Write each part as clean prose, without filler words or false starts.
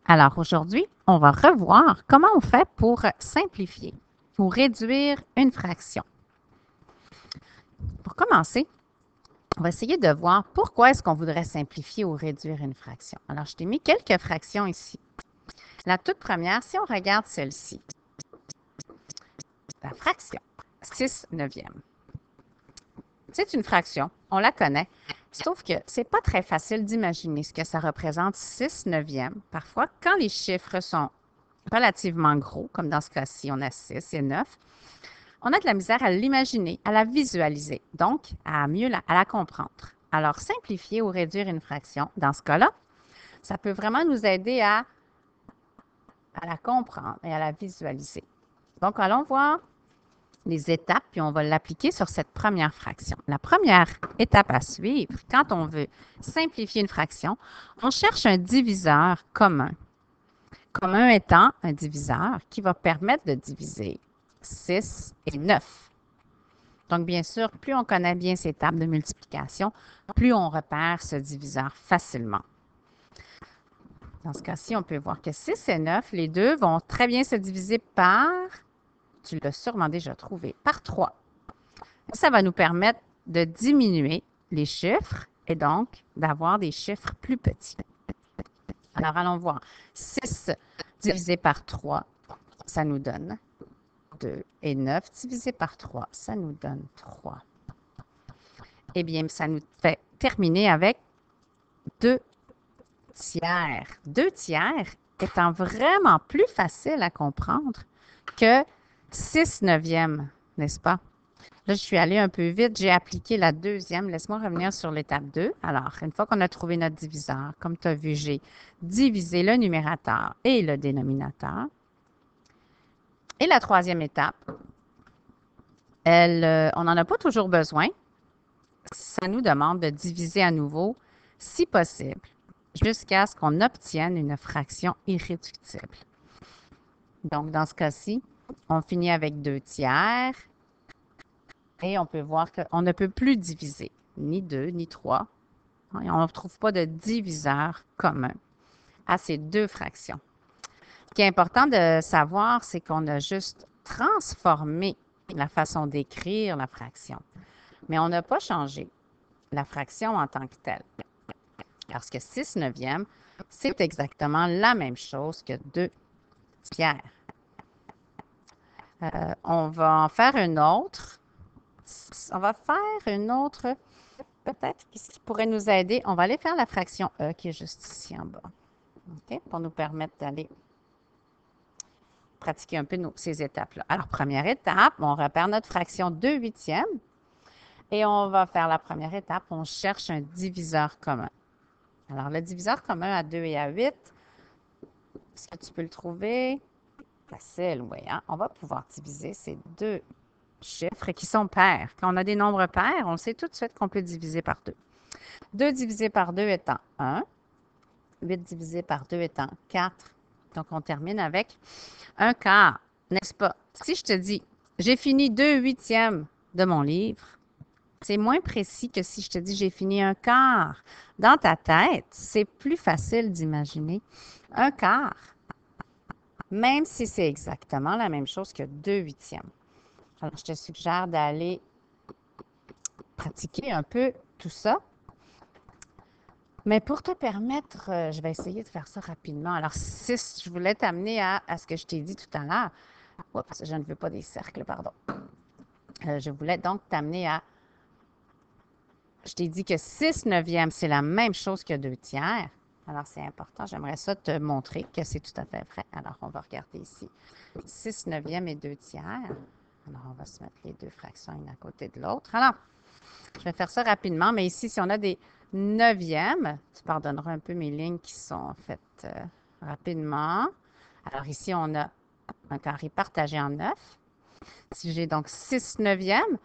Alors aujourd'hui, on va revoir comment on fait pour simplifier ou réduire une fraction. Pour commencer, on va essayer de voir pourquoi est-ce qu'on voudrait simplifier ou réduire une fraction. Alors, je t'ai mis quelques fractions ici. La toute première, si on regarde celle-ci, la fraction 6 neuvièmes. C'est une fraction, on la connaît, sauf que c'est pas très facile d'imaginer ce que ça représente 6 neuvièmes. Parfois, quand les chiffres sont relativement gros, comme dans ce cas-ci, on a 6 et 9, on a de la misère à l'imaginer, à la visualiser, donc à mieux à la comprendre. Alors, simplifier ou réduire une fraction, dans ce cas-là, ça peut vraiment nous aider à la comprendre et à la visualiser. Donc, allons voir les étapes, puis on va l'appliquer sur cette première fraction. La première étape à suivre, quand on veut simplifier une fraction, on cherche un diviseur commun. Commun étant un diviseur qui va permettre de diviser 6 et 9. Donc, bien sûr, plus on connaît bien ces tables de multiplication, plus on repère ce diviseur facilement. Dans ce cas-ci, on peut voir que 6 et 9, les deux vont très bien se diviser par, tu l'as sûrement déjà trouvé, par 3. Ça va nous permettre de diminuer les chiffres et donc d'avoir des chiffres plus petits. Alors, allons voir. 6 divisé par 3, ça nous donne 2. Et 9 divisé par 3, ça nous donne 3. Eh bien, ça nous fait terminer avec 2 tiers. 2 tiers étant vraiment plus facile à comprendre que 6 neuvièmes, n'est-ce pas? Là, je suis allée un peu vite. J'ai appliqué la deuxième. Laisse-moi revenir sur l'étape 2. Alors, une fois qu'on a trouvé notre diviseur, comme tu as vu, j'ai divisé le numérateur et le dénominateur. Et la troisième étape, on n'en a pas toujours besoin. Ça nous demande de diviser à nouveau, si possible, jusqu'à ce qu'on obtienne une fraction irréductible. Donc, dans ce cas-ci, on finit avec 2 tiers et on peut voir qu'on ne peut plus diviser ni 2 ni 3. Et on ne trouve pas de diviseur commun à ces deux fractions. Ce qui est important de savoir, c'est qu'on a juste transformé la façon d'écrire la fraction, mais on n'a pas changé la fraction en tant que telle. Parce que 6 neuvièmes, c'est exactement la même chose que 2 tiers. On va en faire une autre. On va faire une autre, peut-être, qui pourrait nous aider. On va aller faire la fraction E qui est juste ici en bas. Okay? Pour nous permettre d'aller pratiquer un peu ces étapes-là. Alors, première étape, on repère notre fraction 2 huitièmes et on va faire la première étape, on cherche un diviseur commun. Alors, le diviseur commun à 2 et à 8, est-ce que tu peux le trouver? Facile, oui. Hein? On va pouvoir diviser ces deux chiffres qui sont pairs. Quand on a des nombres pairs, on sait tout de suite qu'on peut diviser par 2. 2 divisé par 2 étant 1. 8 divisé par 2 étant 4. Donc, on termine avec un quart, n'est-ce pas? Si je te dis, j'ai fini 2 huitièmes de mon livre, c'est moins précis que si je te dis, j'ai fini un quart. Dans ta tête, c'est plus facile d'imaginer un quart, même si c'est exactement la même chose que 2 huitièmes. Alors, je te suggère d'aller pratiquer un peu tout ça. Mais pour te permettre, je vais essayer de faire ça rapidement. Alors, 6, je voulais t'amener à ce que je t'ai dit tout à l'heure. Oups, je ne veux pas des cercles, pardon. Je voulais donc t'amener à... Je t'ai dit que 6 neuvièmes, c'est la même chose que 2 tiers. Alors, c'est important. J'aimerais ça te montrer que c'est tout à fait vrai. Alors, on va regarder ici. 6 neuvièmes et 2 tiers. Alors, on va se mettre les deux fractions une à côté de l'autre. Alors, je vais faire ça rapidement, mais ici, si on a des neuvièmes, tu pardonneras un peu mes lignes qui sont faites rapidement. Alors, ici, on a un carré partagé en 9. Si j'ai donc 6 neuvièmes,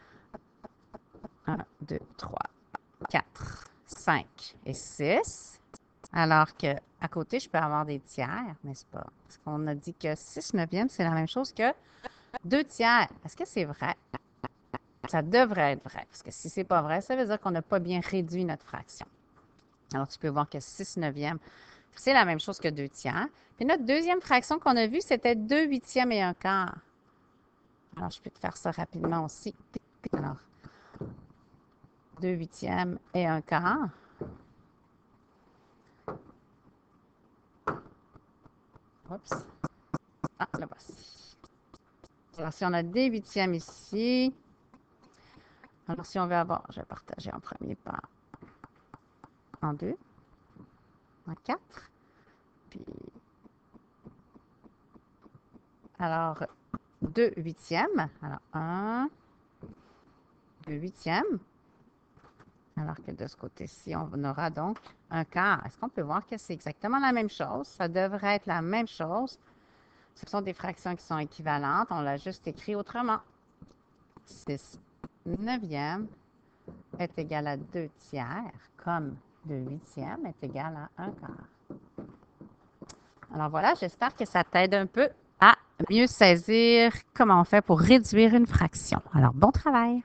1, 2, 3, 4, 5 et 6. Alors qu'à côté, je peux avoir des tiers, n'est-ce pas? Parce qu'on a dit que 6 neuvièmes, c'est la même chose que 2 tiers. Est-ce que c'est vrai? Ça devrait être vrai. Parce que si ce n'est pas vrai, ça veut dire qu'on n'a pas bien réduit notre fraction. Alors, tu peux voir que 6 neuvièmes C'est la même chose que 2 tiers. Puis notre deuxième fraction qu'on a vue, c'était 2 huitièmes et 1 quart. Alors, je peux te faire ça rapidement aussi. Alors, 2 huitièmes et 1 quart. Oups. Ah, là voici. Alors, si on a des huitièmes ici, alors si on veut avoir, je vais partager en premier par en 2, en 4, puis alors 2 huitièmes, alors 1, 2 huitièmes, alors que de ce côté-ci, on aura donc un quart. Est-ce qu'on peut voir que c'est exactement la même chose? Ça devrait être la même chose. Ce sont des fractions qui sont équivalentes. On l'a juste écrit autrement. 6 neuvièmes est égal à 2 tiers, comme 2 huitièmes est égal à 1 quart. Alors voilà, j'espère que ça t'aide un peu à mieux saisir comment on fait pour réduire une fraction. Alors, bon travail!